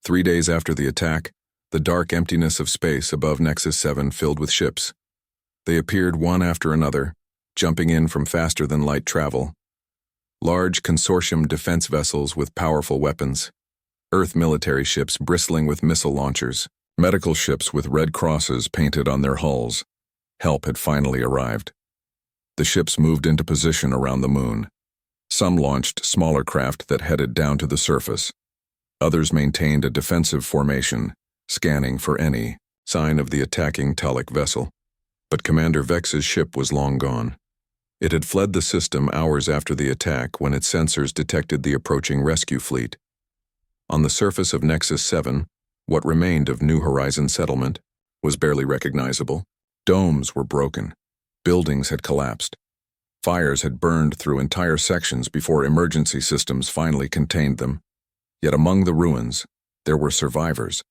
3 days after the attack, the dark emptiness of space above Nexus 7 filled with ships. They appeared one after another, jumping in from faster-than-light travel. Large consortium defense vessels with powerful weapons, Earth military ships bristling with missile launchers, medical ships with red crosses painted on their hulls. Help had finally arrived. The ships moved into position around the moon. Some launched smaller craft that headed down to the surface. Others maintained a defensive formation, scanning for any sign of the attacking Talic vessel. But Commander Vex's ship was long gone. It had fled the system hours after the attack when its sensors detected the approaching rescue fleet. On the surface of Nexus 7, what remained of New Horizon settlement was barely recognizable. Domes were broken. Buildings had collapsed. Fires had burned through entire sections before emergency systems finally contained them. Yet among the ruins, there were survivors.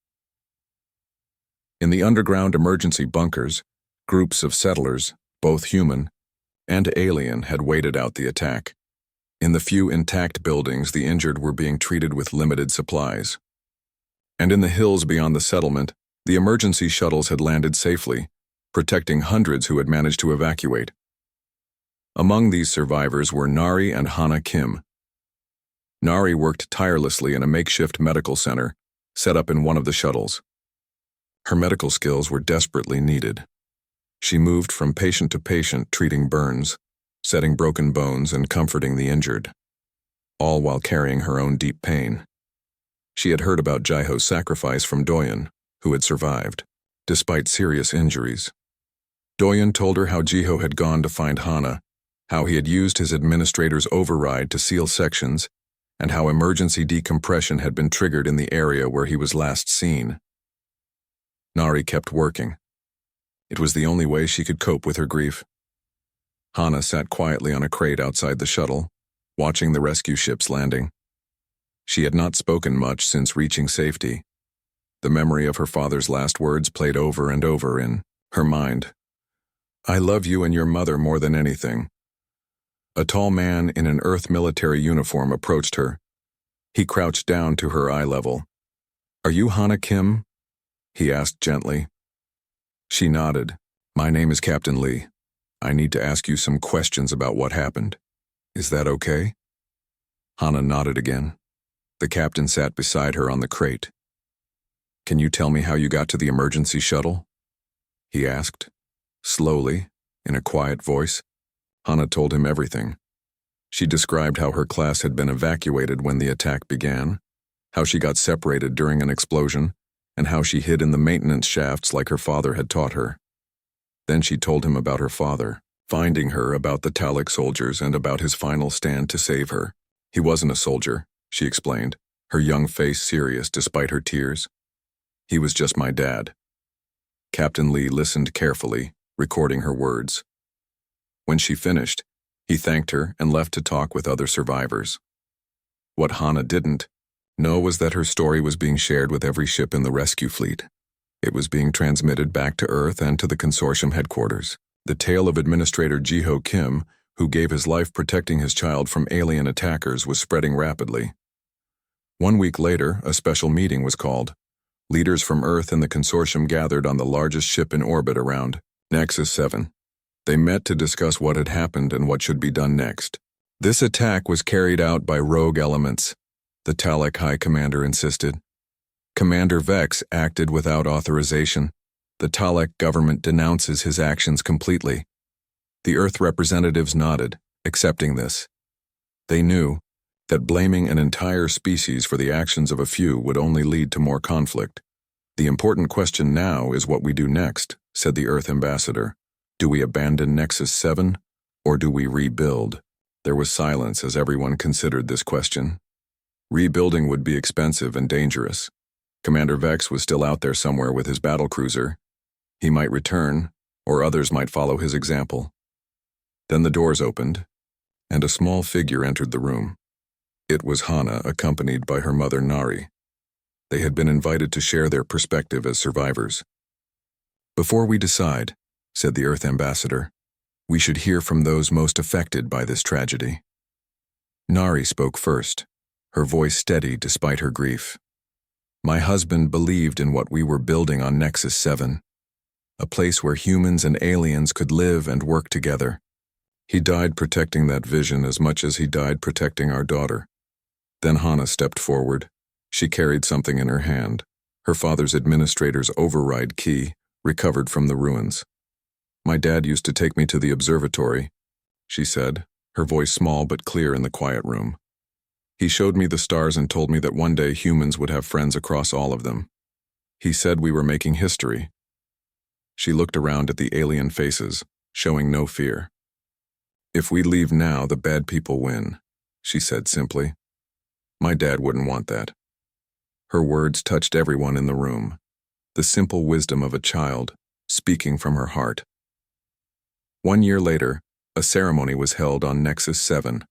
In the underground emergency bunkers, groups of settlers, both human and alien, had waited out the attack. In the few intact buildings, the injured were being treated with limited supplies. And in the hills beyond the settlement, the emergency shuttles had landed safely, protecting hundreds who had managed to evacuate. Among these survivors were Nari and Hana Kim. Nari worked tirelessly in a makeshift medical center, set up in one of the shuttles. Her medical skills were desperately needed. She moved from patient to patient, treating burns, setting broken bones, and comforting the injured, all while carrying her own deep pain. She had heard about Jaiho's sacrifice from Doyen, who had survived, despite serious injuries. Doyen told her how Jiho had gone to find Hana, how he had used his administrator's override to seal sections, and how emergency decompression had been triggered in the area where he was last seen. Nari kept working. It was the only way she could cope with her grief. Hana sat quietly on a crate outside the shuttle, watching the rescue ships landing. She had not spoken much since reaching safety. The memory of her father's last words played over and over in her mind. "I love you and your mother more than anything." A tall man in an Earth military uniform approached her. He crouched down to her eye level. "Are you Hana Kim?" he asked gently. She nodded. "My name is Captain Lee. I need to ask you some questions about what happened. Is that okay?" Hana nodded again. The captain sat beside her on the crate. "Can you tell me how you got to the emergency shuttle?" he asked. Slowly, in a quiet voice, Hana told him everything. She described how her class had been evacuated when the attack began, how she got separated during an explosion, and how she hid in the maintenance shafts like her father had taught her. Then she told him about her father, finding her, about the Talic soldiers, and about his final stand to save her. "He wasn't a soldier," she explained, her young face serious despite her tears. "He was just my dad." Captain Lee listened carefully, recording her words. When she finished, he thanked her and left to talk with other survivors. What Hana didn't know was that her story was being shared with every ship in the rescue fleet. It was being transmitted back to Earth and to the consortium headquarters. The tale of Administrator Jiho Kim, who gave his life protecting his child from alien attackers, was spreading rapidly. 1 week later, a special meeting was called. Leaders from Earth and the consortium gathered on the largest ship in orbit around Nexus 7. They met to discuss what had happened and what should be done next. "This attack was carried out by rogue elements," the Talic High Commander insisted. "Commander Vex acted without authorization. The Talic government denounces his actions completely." The Earth representatives nodded, accepting this. They knew that blaming an entire species for the actions of a few would only lead to more conflict. "The important question now is what we do next," said the Earth ambassador. "Do we abandon Nexus 7, or do we rebuild?" There was silence as everyone considered this question. Rebuilding would be expensive and dangerous. Commander Vex was still out there somewhere with his battlecruiser. He might return, or others might follow his example. Then the doors opened, and a small figure entered the room. It was Hana, accompanied by her mother Nari. They had been invited to share their perspective as survivors. "Before we decide," said the Earth ambassador, "we should hear from those most affected by this tragedy." Nari spoke first, her voice steady despite her grief. My husband believed in what we were building on Nexus 7, a place where humans and aliens could live and work together. He died protecting that vision as much as he died protecting our daughter. Then Hannah stepped forward. She carried something in her hand, her father's administrator's override key, recovered from the ruins. My dad used to take me to the observatory, she said, her voice small but clear in the quiet room. He showed me the stars and told me that one day humans would have friends across all of them. He said we were making history. She looked around at the alien faces, showing no fear. If we leave now, the bad people win, she said simply. My dad wouldn't want that. Her words touched everyone in the room, the simple wisdom of a child, speaking from her heart. 1 year later, a ceremony was held on Nexus 7.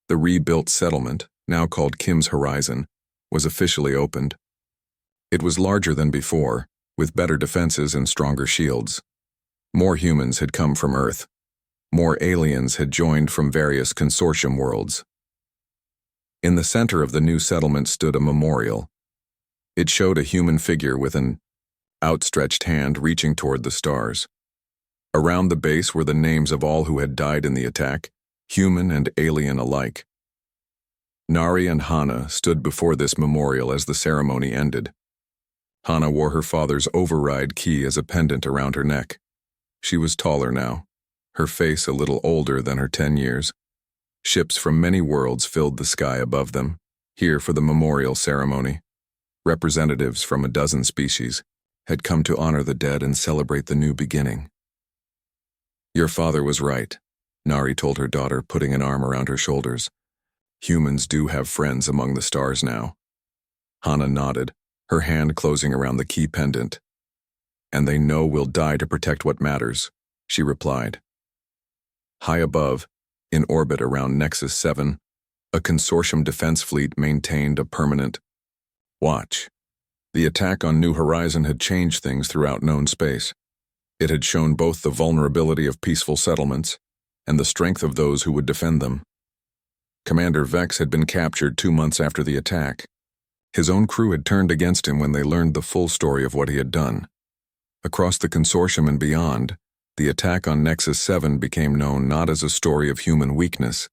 The rebuilt settlement, now called Kim's Horizon, was officially opened. It was larger than before, with better defenses and stronger shields. More humans had come from Earth. More aliens had joined from various consortium worlds. In the center of the new settlement stood a memorial. It showed a human figure with an outstretched hand reaching toward the stars. Around the base were the names of all who had died in the attack, human and alien alike. Nari and Hannah stood before this memorial as the ceremony ended. Hannah wore her father's override key as a pendant around her neck. She was taller now, her face a little older than her 10 years. Ships from many worlds filled the sky above them, here for the memorial ceremony. Representatives from a dozen species had come to honor the dead and celebrate the new beginning. Your father was right, Nari told her daughter, putting an arm around her shoulders. Humans do have friends among the stars now. Hannah nodded, her hand closing around the key pendant. And they know we'll die to protect what matters, she replied. High above, in orbit around Nexus 7, a consortium defense fleet maintained a permanent watch. The attack on New Horizon had changed things throughout known space. It had shown both the vulnerability of peaceful settlements and the strength of those who would defend them. Commander Vex had been captured 2 months after the attack. His own crew had turned against him when they learned the full story of what he had done. Across the consortium and beyond, the attack on Nexus 7 became known not as a story of human weakness,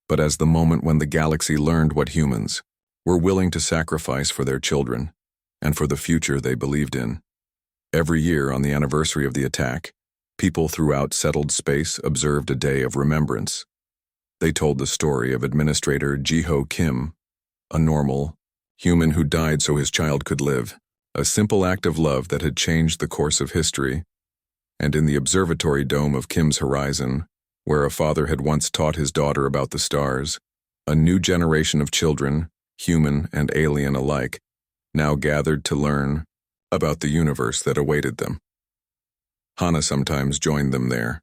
but as the moment when the galaxy learned what humans were willing to sacrifice for their children and for the future they believed in. Every year on the anniversary of the attack, people throughout settled space observed a day of remembrance. They told the story of Administrator Jiho Kim, a normal, human who died so his child could live, a simple act of love that had changed the course of history. And in the observatory dome of Kim's Horizon, where a father had once taught his daughter about the stars, a new generation of children, human and alien alike, now gathered to learn about the universe that awaited them. Hannah sometimes joined them there,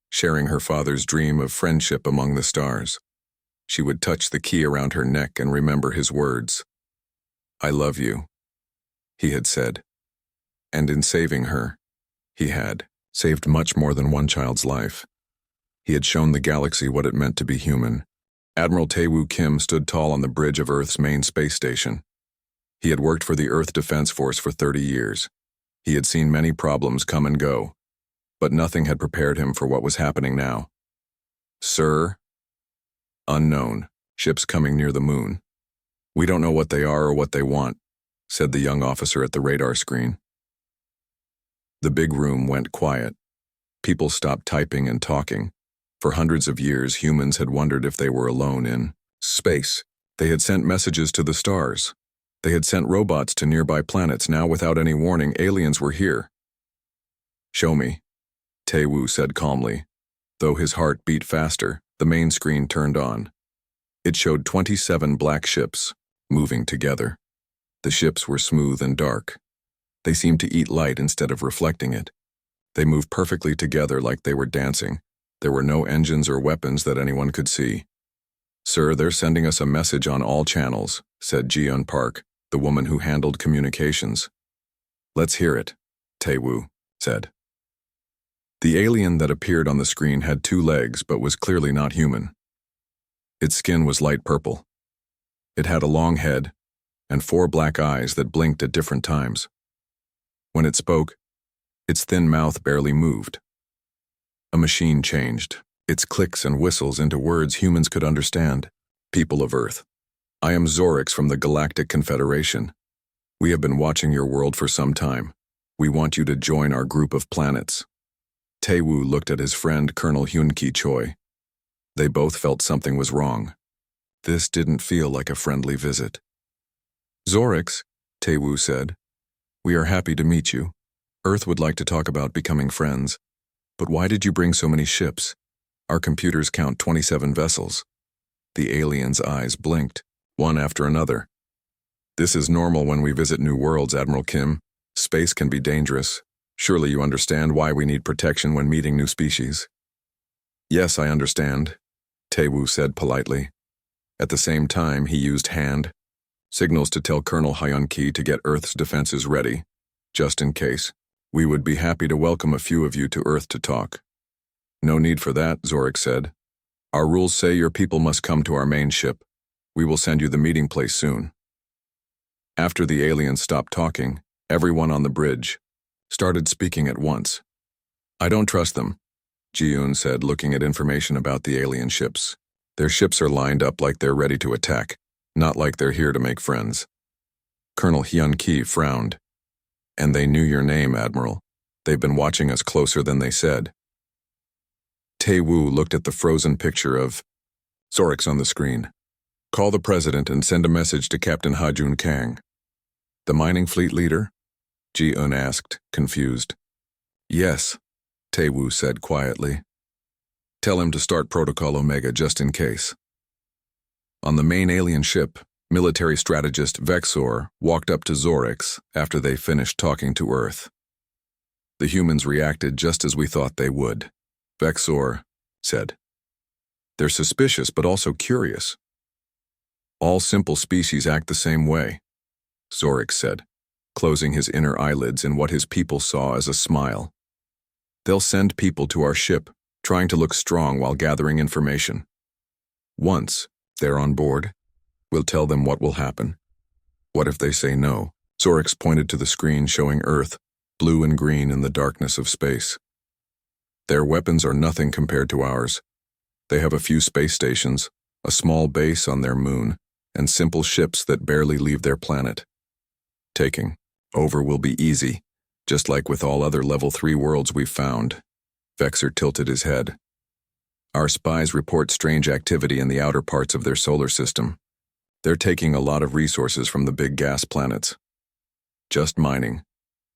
sharing her father's dream of friendship among the stars. She would touch the key around her neck and remember his words. I love you, he had said. And in saving her, he had saved much more than one child's life. He had shown the galaxy what it meant to be human. Admiral Taewoo Kim stood tall on the bridge of Earth's main space station. He had worked for the Earth Defense Force for 30 years. He had seen many problems come and go, but nothing had prepared him for what was happening now. Sir? Unknown. Ships coming near the moon. We don't know what they are or what they want, said the young officer at the radar screen. The big room went quiet. People stopped typing and talking. For hundreds of years, humans had wondered if they were alone in space. They had sent messages to the stars. They had sent robots to nearby planets. Now, without any warning, aliens were here. Show me, Taewoo said calmly. Though his heart beat faster, the main screen turned on. It showed 27 black ships, moving together. The ships were smooth and dark. They seemed to eat light instead of reflecting it. They moved perfectly together like they were dancing. There were no engines or weapons that anyone could see. Sir, they're sending us a message on all channels, said Ji-Eun Park, the woman who handled communications. Let's hear it, Taewoo said. The alien that appeared on the screen had 2 legs but was clearly not human. Its skin was light purple. It had a long head, and 4 black eyes that blinked at different times. When it spoke, its thin mouth barely moved. A machine changed, its clicks and whistles into words humans could understand. People of Earth, I am Zorix from the Galactic Confederation. We have been watching your world for some time. We want you to join our group of planets. Taewoo looked at his friend Colonel Hyun-ki Choi. They both felt something was wrong. This didn't feel like a friendly visit. Zorix, Taewoo said, we are happy to meet you. Earth would like to talk about becoming friends. But why did you bring so many ships? Our computers count 27 vessels. The alien's eyes blinked, one after another. This is normal when we visit new worlds, Admiral Kim. Space can be dangerous. Surely you understand why we need protection when meeting new species. Yes, I understand, Taewoo said politely. At the same time, he used hand signals to tell Colonel Hyun-ki to get Earth's defenses ready, just in case. We would be happy to welcome a few of you to Earth to talk. No need for that, Zorix said. Our rules say your people must come to our main ship. We will send you the meeting place soon. After the aliens stopped talking, everyone on the bridge started speaking at once. I don't trust them, Ji-yoon said, looking at information about the alien ships. Their ships are lined up like they're ready to attack, not like they're here to make friends. Colonel Hyun-ki frowned. And they knew your name, Admiral. They've been watching us closer than they said. Taewoo looked at the frozen picture of Zorix on the screen. Call the president and send a message to Captain Ha-jun Kang. The mining fleet leader? Ji-eun asked, confused. Yes, Taewoo said quietly. Tell him to start Protocol Omega just in case. On the main alien ship, military strategist Vexor walked up to Zorix after they finished talking to Earth. The humans reacted just as we thought they would. Vexor said, they're suspicious but also curious. All simple species act the same way, Zorix said, closing his inner eyelids in what his people saw as a smile. They'll send people to our ship, trying to look strong while gathering information. Once they're on board, we'll tell them what will happen. What if they say no? Zorix pointed to the screen showing Earth, blue and green in the darkness of space. Their weapons are nothing compared to ours. They have a few space stations, a small base on their moon, and simple ships that barely leave their planet. Taking over will be easy, just like with all other level 3 worlds we've found. Vexor tilted his head. Our spies report strange activity in the outer parts of their solar system. They're taking a lot of resources from the big gas planets. Just mining,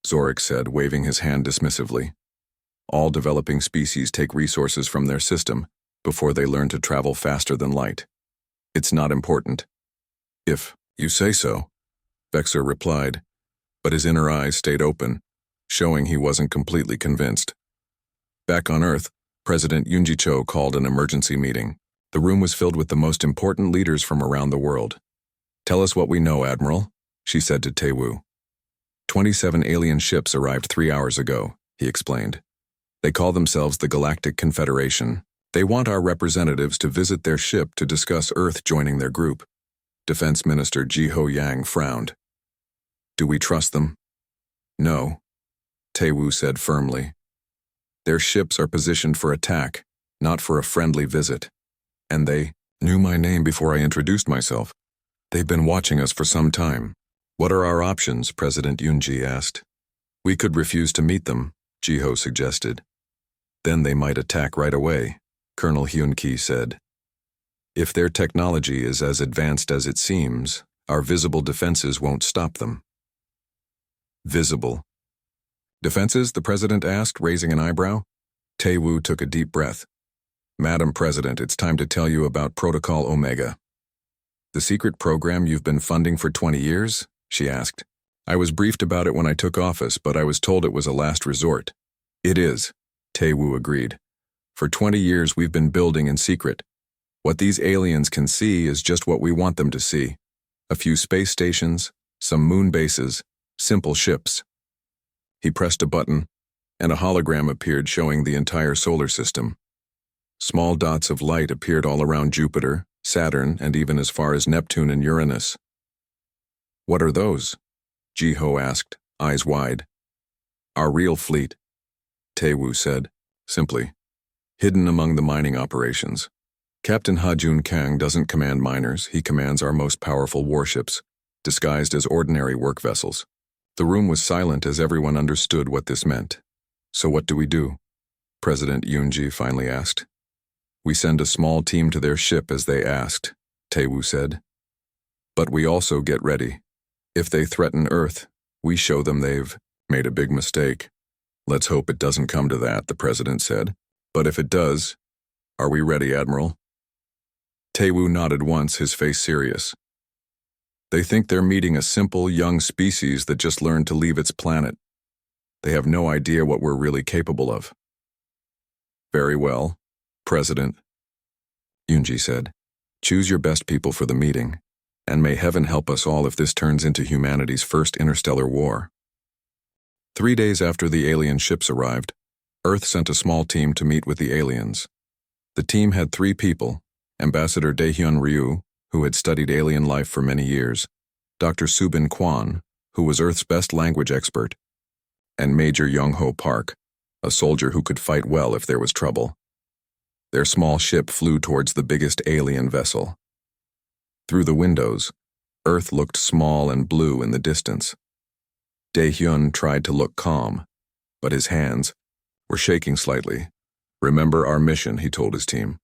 Zorix said, waving his hand dismissively. All developing species take resources from their system before they learn to travel faster than light. It's not important. If you say so, Vexor replied, but his inner eyes stayed open, showing he wasn't completely convinced. Back on Earth, President Yoon Cho called an emergency meeting. The room was filled with the most important leaders from around the world. Tell us what we know, Admiral, she said to Taewoo. 27 alien ships arrived 3 hours ago, he explained. They call themselves the Galactic Confederation. They want our representatives to visit their ship to discuss Earth joining their group. Defense Minister Ji Ho-yang frowned. Do we trust them? No, Taewoo said firmly. Their ships are positioned for attack, not for a friendly visit. And they knew my name before I introduced myself. They've been watching us for some time. What are our options? President Yoon-ji asked. We could refuse to meet them, Ji-ho suggested. Then they might attack right away, Colonel Hyun-ki said. If their technology is as advanced as it seems, our visible defenses won't stop them. Visible defenses? The president asked, raising an eyebrow. Taewoo took a deep breath. Madam President, it's time to tell you about Protocol Omega. The secret program you've been funding for 20 years? She asked. I was briefed about it when I took office, but I was told it was a last resort. It is, Taewoo agreed. For 20 years we've been building in secret. What these aliens can see is just what we want them to see. A few space stations, some moon bases, simple ships. He pressed a button, and a hologram appeared showing the entire solar system. Small dots of light appeared all around Jupiter, Saturn, and even as far as Neptune and Uranus. What are those? Jiho asked, eyes wide. Our real fleet, Taewoo said, simply. Hidden among the mining operations. Captain Hajun Kang doesn't command miners, he commands our most powerful warships, disguised as ordinary work vessels. The room was silent as everyone understood what this meant. So what do we do? President Yoonji finally asked. We send a small team to their ship as they asked, Taewoo said. But we also get ready. If they threaten Earth, we show them they've made a big mistake. Let's hope it doesn't come to that, the president said. But if it does, are we ready, Admiral? Taewoo nodded once, his face serious. They think they're meeting a simple, young species that just learned to leave its planet. They have no idea what we're really capable of. Very well, President, Yoonji said. Choose your best people for the meeting, and may heaven help us all if this turns into humanity's first interstellar war. 3 days after the alien ships arrived, Earth sent a small team to meet with the aliens. The team had 3 people: Ambassador Daehyun Ryu, who had studied alien life for many years, Dr. Subin Kwan, who was Earth's best language expert, and Major Young-ho Park, a soldier who could fight well if there was trouble. Their small ship flew towards the biggest alien vessel. Through the windows, Earth looked small and blue in the distance. Daehyun tried to look calm, but his hands were shaking slightly. Remember our mission, he told his team.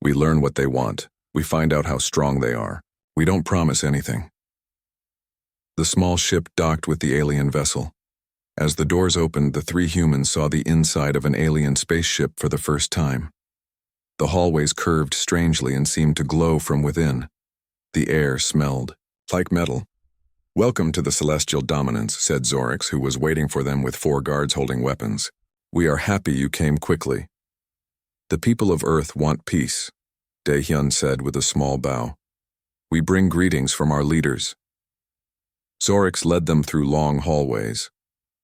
We learn what they want. We find out how strong they are. We don't promise anything. The small ship docked with the alien vessel. As the doors opened, the 3 humans saw the inside of an alien spaceship for the first time. The hallways curved strangely and seemed to glow from within. The air smelled like metal. Welcome to the Celestial Dominance, said Zorix, who was waiting for them with 4 guards holding weapons. We are happy you came quickly. The people of Earth want peace, Daehyun said with a small bow. We bring greetings from our leaders. Zorix led them through long hallways.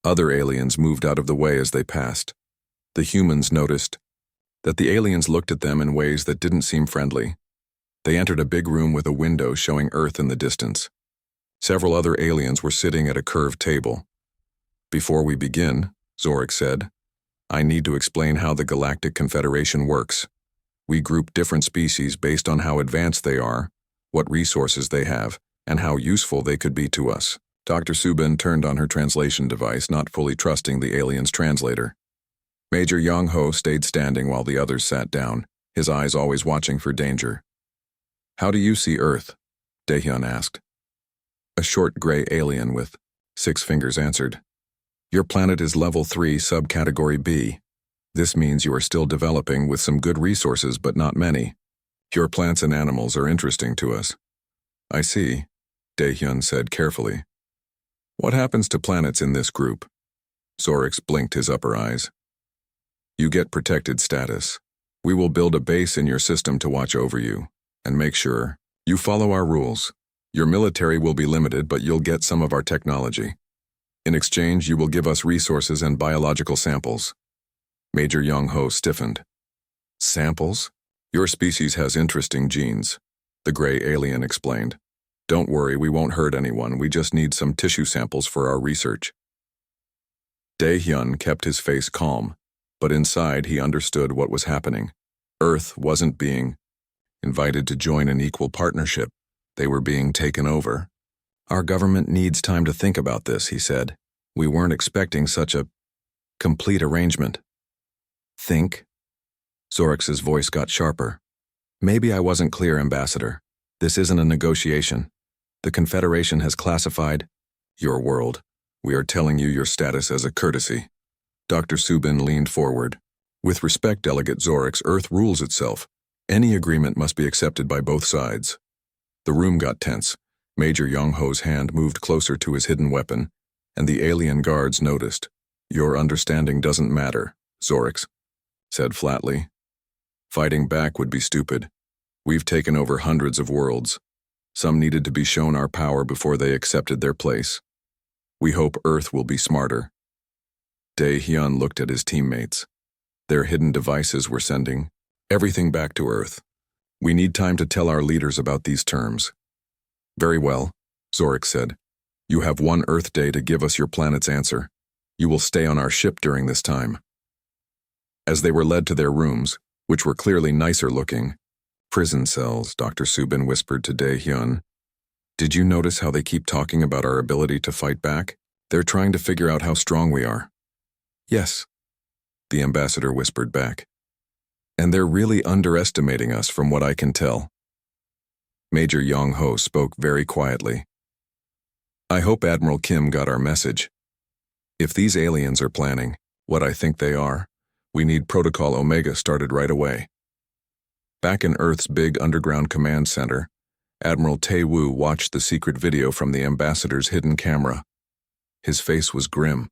Other aliens moved out of the way as they passed. The humans noticed that the aliens looked at them in ways that didn't seem friendly. They entered a big room with a window showing Earth in the distance. Several other aliens were sitting at a curved table. Before we begin, Zorix said, I need to explain how the Galactic Confederation works. We group different species based on how advanced they are, what resources they have, and how useful they could be to us. Dr. Subin turned on her translation device, not fully trusting the alien's translator. Major Young-ho stayed standing while the others sat down, his eyes always watching for danger. How do you see Earth? Daehyun asked. A short gray alien with 6 fingers answered. Your planet is level 3, subcategory B. This means you are still developing with some good resources, but not many. Your plants and animals are interesting to us. I see, Daehyun said carefully. What happens to planets in this group? Zorix blinked his upper eyes. You get protected status. We will build a base in your system to watch over you, and make sure you follow our rules. Your military will be limited, but you'll get some of our technology. In exchange, you will give us resources and biological samples. Major Young-ho stiffened. Samples? Your species has interesting genes, the gray alien explained. Don't worry, we won't hurt anyone, we just need some tissue samples for our research. Daehyun kept his face calm, but inside he understood what was happening. Earth wasn't being invited to join an equal partnership. They were being taken over. Our government needs time to think about this, he said. We weren't expecting such a complete arrangement. Think? Zorix's voice got sharper. Maybe I wasn't clear, Ambassador. This isn't a negotiation. The Confederation has classified your world. We are telling you your status as a courtesy. Dr. Subin leaned forward. With respect, Delegate Zorix, Earth rules itself. Any agreement must be accepted by both sides. The room got tense. Major Young-ho's hand moved closer to his hidden weapon, and the alien guards noticed. Your understanding doesn't matter, Zorix said flatly. Fighting back would be stupid. We've taken over hundreds of worlds. Some needed to be shown our power before they accepted their place. We hope Earth will be smarter. Daehyun looked at his teammates. Their hidden devices were sending everything back to Earth. We need time to tell our leaders about these terms. Very well, Zorix said. You have one Earth day to give us your planet's answer. You will stay on our ship during this time." As they were led to their rooms, which were clearly nicer looking, "Prison cells," Dr. Subin whispered to Dae-hyun. "Did you notice how they keep talking about our ability to fight back? They're trying to figure out how strong we are." "Yes," the ambassador whispered back. "And they're really underestimating us from what I can tell." Major Yong-ho spoke very quietly. "I hope Admiral Kim got our message. If these aliens are planning what I think they are, we need Protocol Omega started right away." Back in Earth's big underground command center, Admiral Tae-woo watched the secret video from the ambassador's hidden camera. His face was grim.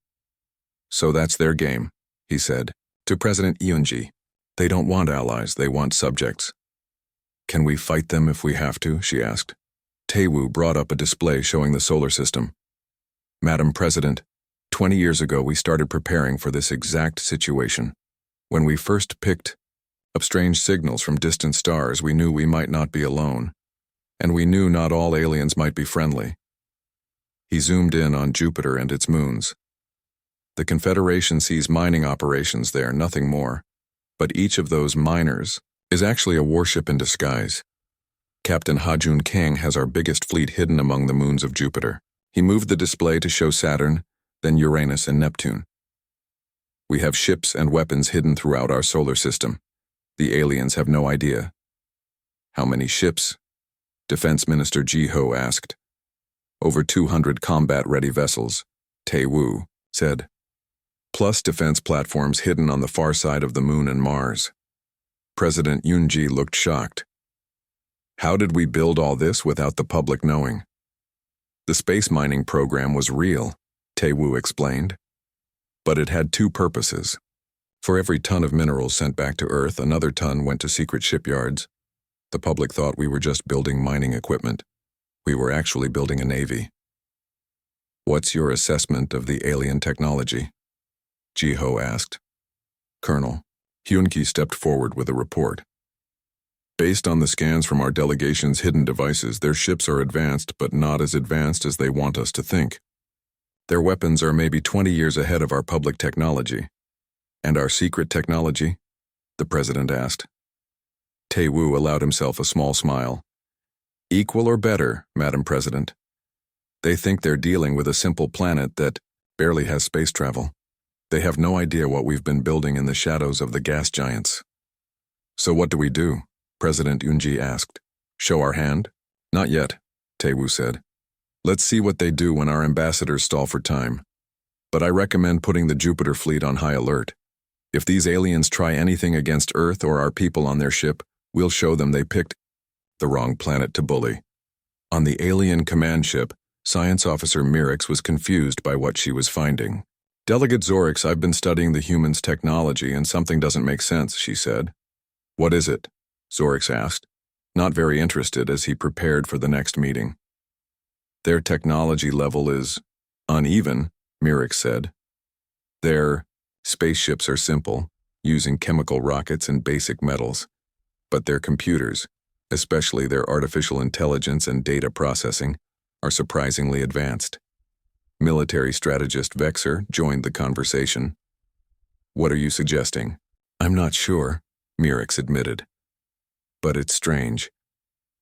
"So that's their game," he said, to President Yoon-ji. "They don't want allies, they want subjects." "Can we fight them if we have to?" she asked. Tae-woo brought up a display showing the solar system. "Madam President, 20 years ago we started preparing for this exact situation. When we first picked up strange signals from distant stars, we knew we might not be alone, and we knew not all aliens might be friendly." He zoomed in on Jupiter and its moons. "The Confederation sees mining operations there, nothing more, but each of those miners is actually a warship in disguise. Captain Ha-jun Kang has our biggest fleet hidden among the moons of Jupiter." He moved the display to show Saturn, then Uranus and Neptune. "We have ships and weapons hidden throughout our solar system. The aliens have no idea." "How many ships?" Defense Minister Ji-ho asked. "Over 200 combat-ready vessels," Tae-woo said. "Plus defense platforms hidden on the far side of the Moon and Mars." President Yoon-ji looked shocked. "How did we build all this without the public knowing?" "The space mining program was real," Tae-woo explained. "But it had two purposes. For every ton of minerals sent back to Earth, another ton went to secret shipyards. The public thought we were just building mining equipment. We were actually building a navy." "What's your assessment of the alien technology?" Ji-ho asked. "Colonel," Hyun-ki stepped forward with a report. "Based on the scans from our delegation's hidden devices, their ships are advanced, but not as advanced as they want us to think. Their weapons are maybe 20 years ahead of our public technology." "And our secret technology?" the president asked. Tae-woo allowed himself a small smile. "Equal or better, Madam President. They think they're dealing with a simple planet that barely has space travel. They have no idea what we've been building in the shadows of the gas giants." "So what do we do?" President Yoon-ji asked. "Show our hand?" "Not yet," Tae-woo said. "Let's see what they do when our ambassadors stall for time. But I recommend putting the Jupiter fleet on high alert. If these aliens try anything against Earth or our people on their ship, we'll show them they picked the wrong planet to bully." On the alien command ship, Science Officer Mirix was confused by what she was finding. "Delegate Zorix, I've been studying the humans' technology and something doesn't make sense," she said. "What is it?" Zorix asked, not very interested as he prepared for the next meeting. "Their technology level is uneven," Mirix said. "Their spaceships are simple, using chemical rockets and basic metals, but their computers, especially their artificial intelligence and data processing, are surprisingly advanced." Military strategist Vexer joined the conversation. "What are you suggesting?" "I'm not sure," Mirix admitted. "But it's strange.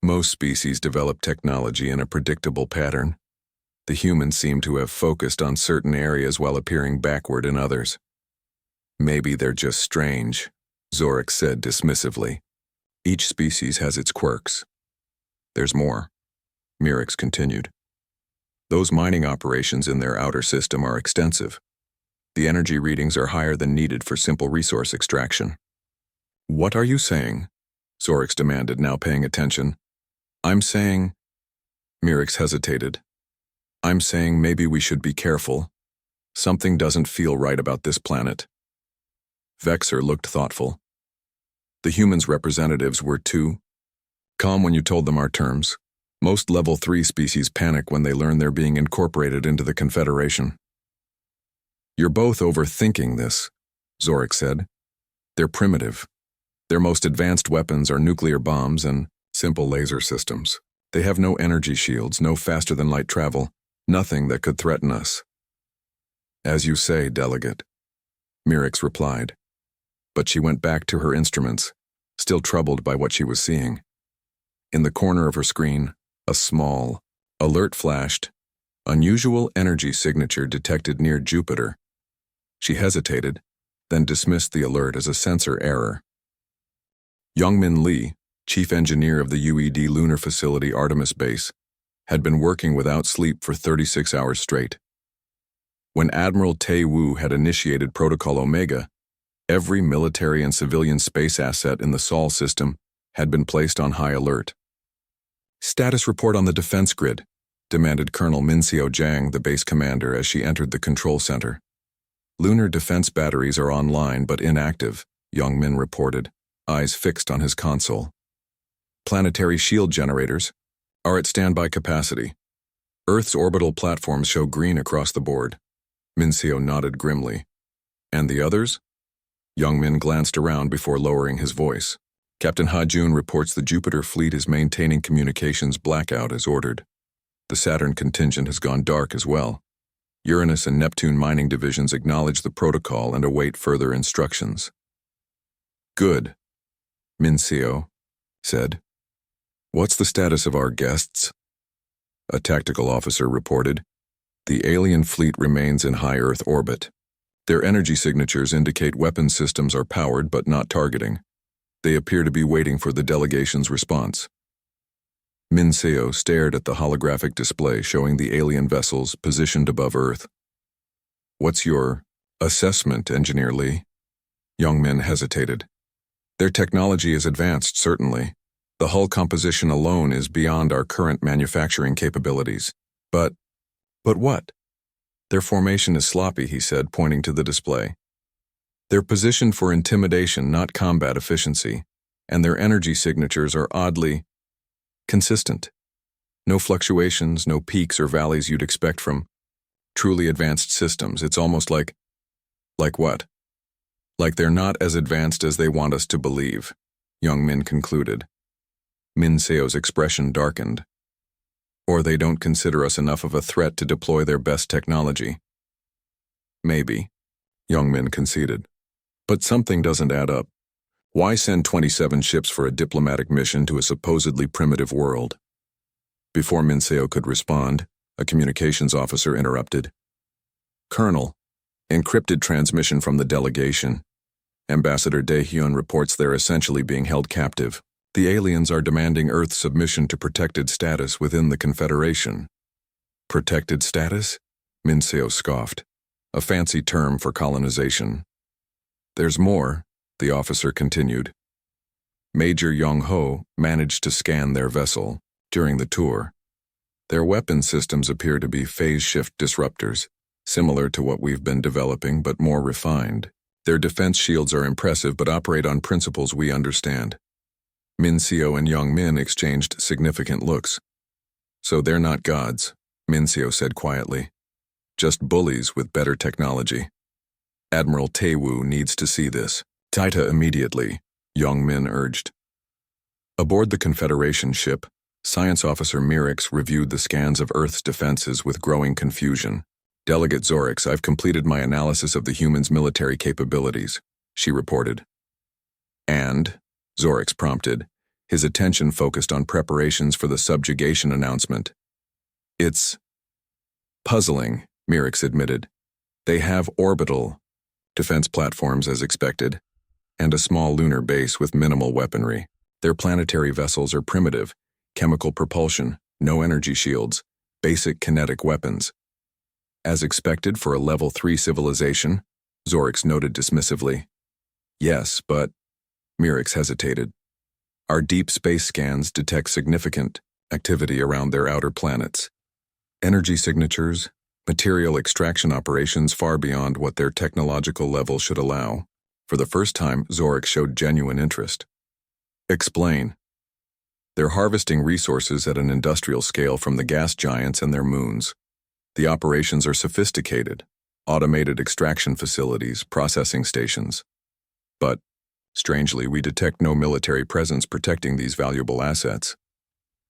Most species develop technology in a predictable pattern. The humans seem to have focused on certain areas while appearing backward in others." "Maybe they're just strange," Zorix said dismissively. "Each species has its quirks." "There's more," Mirix continued. "Those mining operations in their outer system are extensive. The energy readings are higher than needed for simple resource extraction." "What are you saying?" Zorix demanded, now paying attention. "I'm saying—" Mirix hesitated. "I'm saying maybe we should be careful. Something doesn't feel right about this planet." Vexer looked thoughtful. "The humans' representatives were too calm when you told them our terms. Most level 3 species panic when they learn they're being incorporated into the Confederation." "You're both overthinking this," Zorix said. "They're primitive. Their most advanced weapons are nuclear bombs and simple laser systems. They have no energy shields, no faster-than-light travel, Nothing that could threaten us. As you say, Delegate, Mirix replied. But she went back to her instruments, still troubled by what she was seeing. In the corner of her screen, a small alert flashed. Unusual energy signature detected near Jupiter. She hesitated, then dismissed the alert as a sensor error. Youngmin Lee, chief engineer of the UED lunar facility Artemis base, had been working without sleep for 36 hours straight. When Admiral Tae Woo had initiated Protocol Omega, every military and civilian space asset in the Sol system had been placed on high alert. "Status report on the defense grid," demanded Colonel Minseo Jang, the base commander, as she entered the control center. "Lunar defense batteries are online but inactive," Youngmin reported, eyes fixed on his console. "Planetary shield generators are at standby capacity. Earth's orbital platforms show green across the board." Minseo nodded grimly. "And the others?" Youngmin glanced around before lowering his voice. "Captain Ha-jun reports the Jupiter fleet is maintaining communications blackout as ordered. The Saturn contingent has gone dark as well. Uranus and Neptune mining divisions acknowledge the protocol and await further instructions." "Good," Minseo said. "What's the status of our guests?" A tactical officer reported. "The alien fleet remains in high Earth orbit. Their energy signatures indicate weapon systems are powered but not targeting. They appear to be waiting for the delegation's response." Minseo stared at the holographic display showing the alien vessels positioned above Earth. "What's your assessment, Engineer Lee?" Youngmin hesitated. "Their technology is advanced, certainly. The hull composition alone is beyond our current manufacturing capabilities. But what? Their formation is sloppy," he said, pointing to the display. "They're positioned for intimidation, not combat efficiency, and their energy signatures are oddly consistent. No fluctuations, no peaks or valleys you'd expect from truly advanced systems. It's almost like what? Like they're not as advanced as they want us to believe," Youngmin concluded. Minseo's expression darkened. "Or they don't consider us enough of a threat to deploy their best technology." "Maybe," Youngmin conceded. "But something doesn't add up. Why send 27 ships for a diplomatic mission to a supposedly primitive world?" Before Minseo could respond, a communications officer interrupted. "Colonel, encrypted transmission from the delegation. Ambassador Daehyun reports they're essentially being held captive. The aliens are demanding Earth submission to protected status within the Confederation." "Protected status?" Minseo scoffed. "A fancy term for colonization." "There's more," the officer continued. "Major Yong-ho managed to scan their vessel during the tour. Their weapon systems appear to be phase shift disruptors, similar to what we've been developing but more refined. Their defense shields are impressive but operate on principles we understand." Minseo and Youngmin exchanged significant looks. "So they're not gods," Minseo said quietly. "Just bullies with better technology. Admiral Tae Woo needs to see this. Taita immediately," Youngmin urged. Aboard the Confederation ship, Science Officer Mirix reviewed the scans of Earth's defenses with growing confusion. "Delegate Zorix, I've completed my analysis of the humans' military capabilities," she reported. "And?" Zorix prompted, his attention focused on preparations for the subjugation announcement. "It's puzzling," Mirix admitted. "They have orbital defense platforms as expected, and a small lunar base with minimal weaponry. Their planetary vessels are primitive, chemical propulsion, no energy shields, basic kinetic weapons." "As expected for a Level 3 civilization," Zorix noted dismissively. "Yes, but..." Mirix hesitated. "Our deep space scans detect significant activity around their outer planets. Energy signatures, material extraction operations far beyond what their technological level should allow." For the first time, Zorix showed genuine interest. "Explain." "They're harvesting resources at an industrial scale from the gas giants and their moons. The operations are sophisticated, automated extraction facilities, processing stations. But, strangely, we detect no military presence protecting these valuable assets."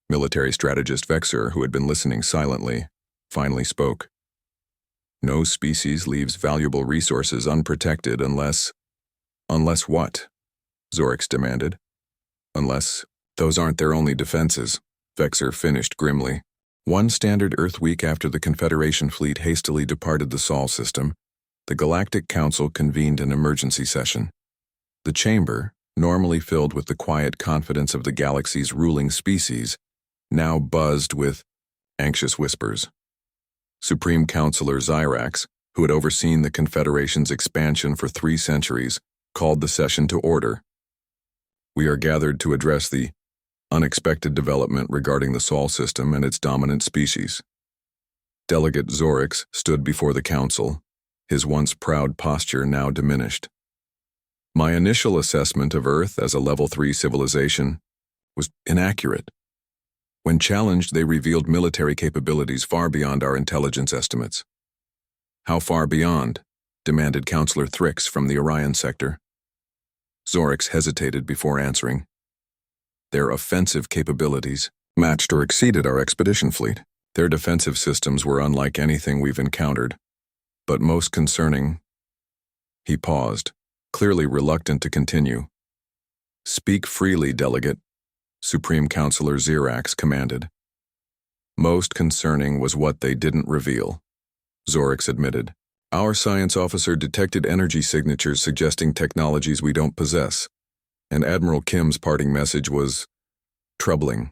Military strategist Vexer, who had been listening silently, finally spoke. No species leaves valuable resources unprotected unless… Unless what? Zorix demanded. Unless those aren't their only defenses, Vexer finished grimly. One standard Earth week after the Confederation fleet hastily departed the Sol system, the Galactic Council convened an emergency session. The chamber, normally filled with the quiet confidence of the galaxy's ruling species, now buzzed with anxious whispers. Supreme Counselor Zyrax, who had overseen the Confederation's expansion for 3 centuries, called the session to order. We are gathered to address the unexpected development regarding the Sol system and its dominant species. Delegate Zorix stood before the council, his once proud posture now diminished. My initial assessment of Earth as a Level 3 civilization was inaccurate. When challenged, they revealed military capabilities far beyond our intelligence estimates. How far beyond? Demanded Counselor Thrix from the Orion sector. Zorix hesitated before answering. Their offensive capabilities matched or exceeded our expedition fleet. Their defensive systems were unlike anything we've encountered. But most concerning… He paused, clearly reluctant to continue. Speak freely, Delegate, Supreme Counselor Zyrax commanded. Most concerning was what they didn't reveal, Zorix admitted. Our science officer detected energy signatures suggesting technologies we don't possess, and Admiral Kim's parting message was troubling.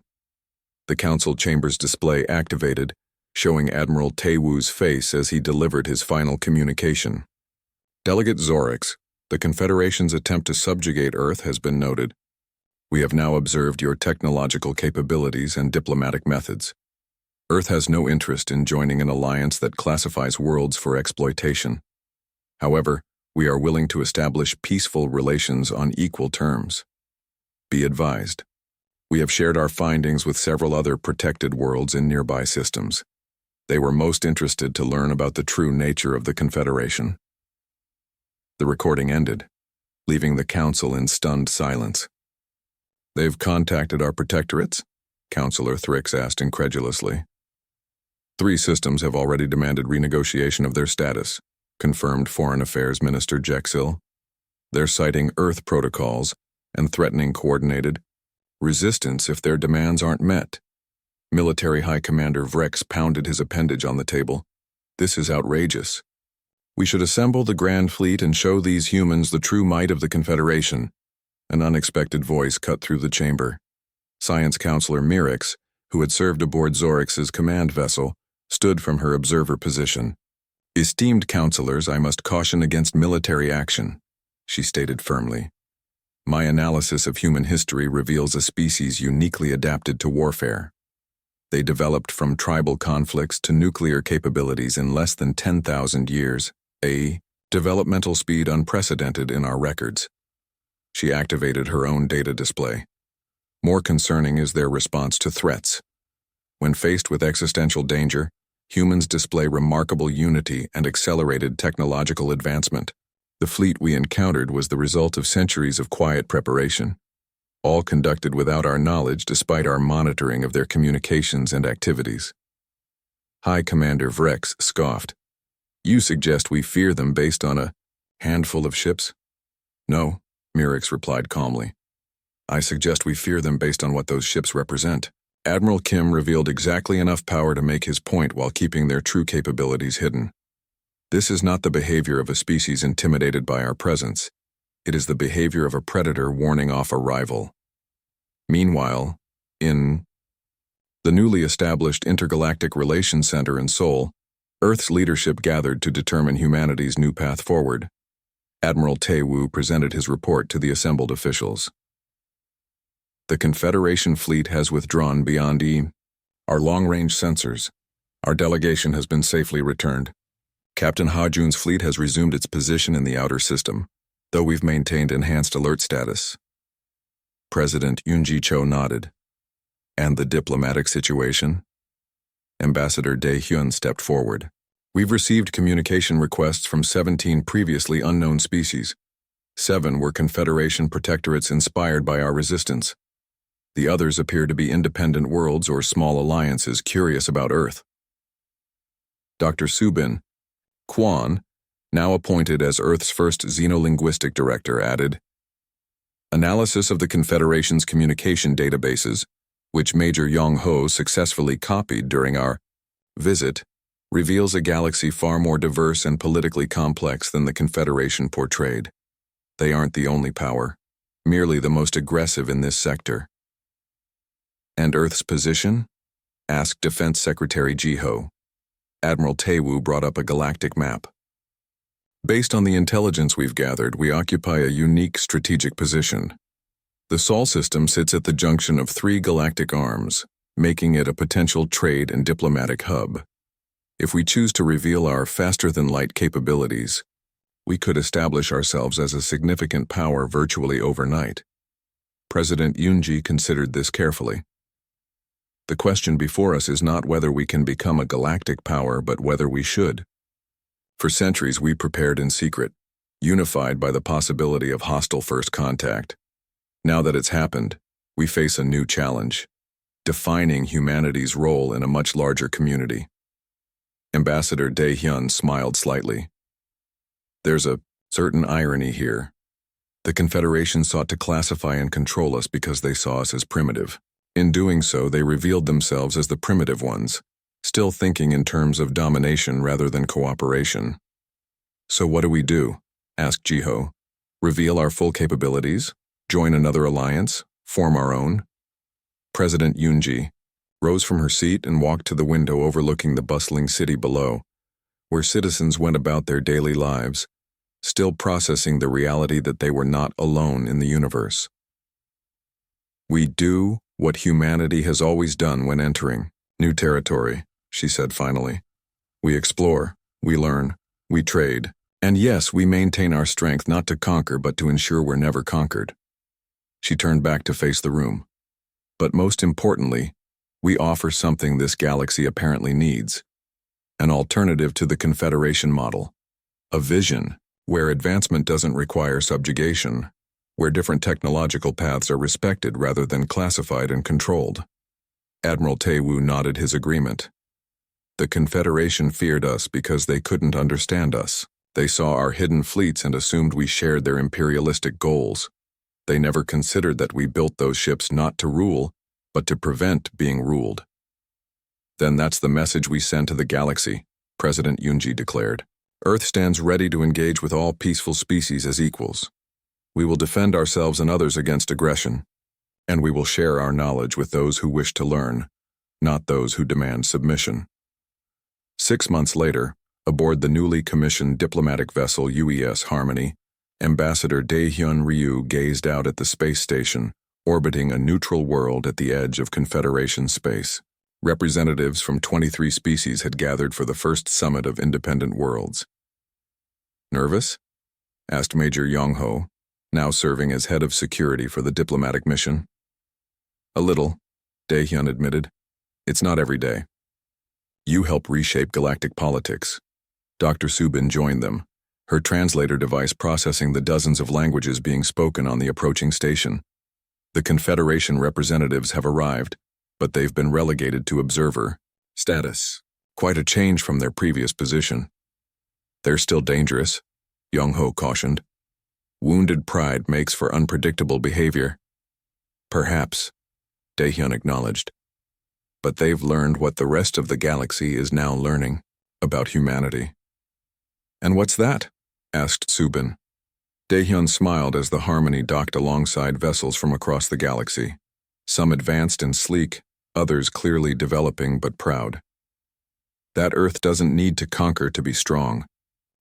The council chamber's display activated, showing Admiral Taewu's face as he delivered his final communication. Delegate Zorix, the Confederation's attempt to subjugate Earth has been noted. We have now observed your technological capabilities and diplomatic methods. Earth has no interest in joining an alliance that classifies worlds for exploitation. However, we are willing to establish peaceful relations on equal terms. Be advised. We have shared our findings with several other protected worlds in nearby systems. They were most interested to learn about the true nature of the Confederation. The recording ended, leaving the council in stunned silence. They've contacted our protectorates? Counselor Thrix asked incredulously. 3 systems have already demanded renegotiation of their status, confirmed Foreign Affairs Minister Jexil. They're citing Earth protocols and threatening coordinated resistance if their demands aren't met. Military High Commander Vrex pounded his appendage on the table. This is outrageous. We should assemble the Grand Fleet and show these humans the true might of the Confederation. An unexpected voice cut through the chamber. Science Counselor Mirix, who had served aboard Zorix's command vessel, stood from her observer position. Esteemed counselors, I must caution against military action, she stated firmly. My analysis of human history reveals a species uniquely adapted to warfare. They developed from tribal conflicts to nuclear capabilities in less than 10,000 years, a developmental speed unprecedented in our records. She activated her own data display. More concerning is their response to threats. When faced with existential danger, humans display remarkable unity and accelerated technological advancement. The fleet we encountered was the result of centuries of quiet preparation, all conducted without our knowledge despite our monitoring of their communications and activities. High Commander Vrex scoffed. You suggest we fear them based on a handful of ships? No, Mirix replied calmly. I suggest we fear them based on what those ships represent. Admiral Kim revealed exactly enough power to make his point while keeping their true capabilities hidden. This is not the behavior of a species intimidated by our presence. It is the behavior of a predator warning off a rival. Meanwhile, in the newly established Intergalactic Relations Center in Seoul, Earth's leadership gathered to determine humanity's new path forward. Admiral Taewu presented his report to the assembled officials. The Confederation fleet has withdrawn beyond our long-range sensors. Our delegation has been safely returned. Captain Ha-Jun's fleet has resumed its position in the outer system, though we've maintained enhanced alert status. President Yoon Ji-cho nodded. And the diplomatic situation? Ambassador Dae-hyun stepped forward. We've received communication requests from 17 previously unknown species. 7 were Confederation protectorates inspired by our resistance. The others appear to be independent worlds or small alliances curious about Earth. Dr. Subin Kwan, now appointed as Earth's first xenolinguistic director, added, "Analysis of the Confederation's communication databases, which Major Yong-ho successfully copied during our visit, reveals a galaxy far more diverse and politically complex than the Confederation portrayed. They aren't the only power, merely the most aggressive in this sector." "And Earth's position?" asked Defense Secretary Ji-ho. Admiral Tae-woo brought up a galactic map. "Based on the intelligence we've gathered, we occupy a unique strategic position. The Sol system sits at the junction of three galactic arms, making it a potential trade and diplomatic hub. If we choose to reveal our faster-than-light capabilities, we could establish ourselves as a significant power virtually overnight." President Yoon-ji considered this carefully. "The question before us is not whether we can become a galactic power, but whether we should. For centuries we prepared in secret, unified by the possibility of hostile first contact. Now that it's happened, we face a new challenge, defining humanity's role in a much larger community." Ambassador Dae-hyun smiled slightly. "There's a certain irony here. The Confederation sought to classify and control us because they saw us as primitive. In doing so, they revealed themselves as the primitive ones, still thinking in terms of domination rather than cooperation. So what do we do?" asked Ji-ho. "Reveal our full capabilities? Join another alliance? Form our own?" President Yoon-ji rose from her seat and walked to the window overlooking the bustling city below, where citizens went about their daily lives, still processing the reality that they were not alone in the universe. "We do what humanity has always done when entering new territory," she said finally. "We explore, we learn, we trade, and yes, we maintain our strength not to conquer but to ensure we're never conquered." She turned back to face the room. "But most importantly, we offer something this galaxy apparently needs. An alternative to the Confederation model. A vision where advancement doesn't require subjugation, where different technological paths are respected rather than classified and controlled." Admiral Tae-woo nodded his agreement. "The Confederation feared us because they couldn't understand us. They saw our hidden fleets and assumed we shared their imperialistic goals. They never considered that we built those ships not to rule, but to prevent being ruled." "Then that's the message we send to the galaxy," President Yoon-ji declared. "Earth stands ready to engage with all peaceful species as equals. We will defend ourselves and others against aggression, and we will share our knowledge with those who wish to learn, not those who demand submission." 6 months later, aboard the newly commissioned diplomatic vessel UES Harmony, Ambassador Dae-hyun Ryu gazed out at the space station, orbiting a neutral world at the edge of Confederation space. Representatives from 23 species had gathered for the first summit of independent worlds. "Nervous?" asked Major Yong-ho, now serving as head of security for the diplomatic mission. "A little," Dae-hyun admitted. "It's not every day." "You help reshape galactic politics." Dr. Subin joined them, her translator device processing the dozens of languages being spoken on the approaching station. "The Confederation representatives have arrived, but they've been relegated to observer status. Quite a change from their previous position." "They're still dangerous," Yong-ho cautioned. "Wounded pride makes for unpredictable behavior." "Perhaps," Dae-hyun acknowledged. "But they've learned what the rest of the galaxy is now learning about humanity." "And what's that?" asked Subin. Dae-hyun smiled as the Harmony docked alongside vessels from across the galaxy, some advanced and sleek, others clearly developing but proud. "That Earth doesn't need to conquer to be strong.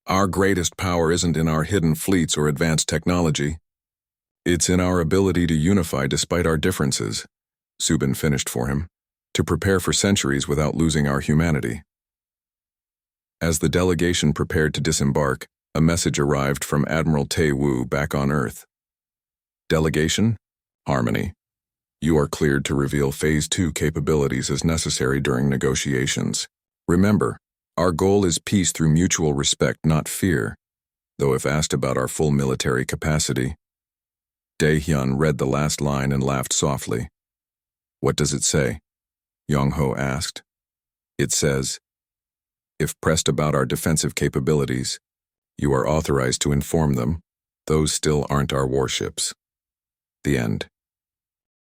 Our greatest power isn't in our hidden fleets or advanced technology. It's in our ability to unify despite our differences," Subin finished for him, "to prepare for centuries without losing our humanity." As the delegation prepared to disembark, a message arrived from Admiral Tae-woo back on Earth. "Delegation? Harmony. You are cleared to reveal Phase 2 capabilities as necessary during negotiations. Remember, our goal is peace through mutual respect, not fear, though if asked about our full military capacity." Dae-hyun read the last line and laughed softly. "What does it say?" Yong-ho asked. "It says, If pressed about our defensive capabilities, you are authorized to inform them. Those still aren't our warships. The end.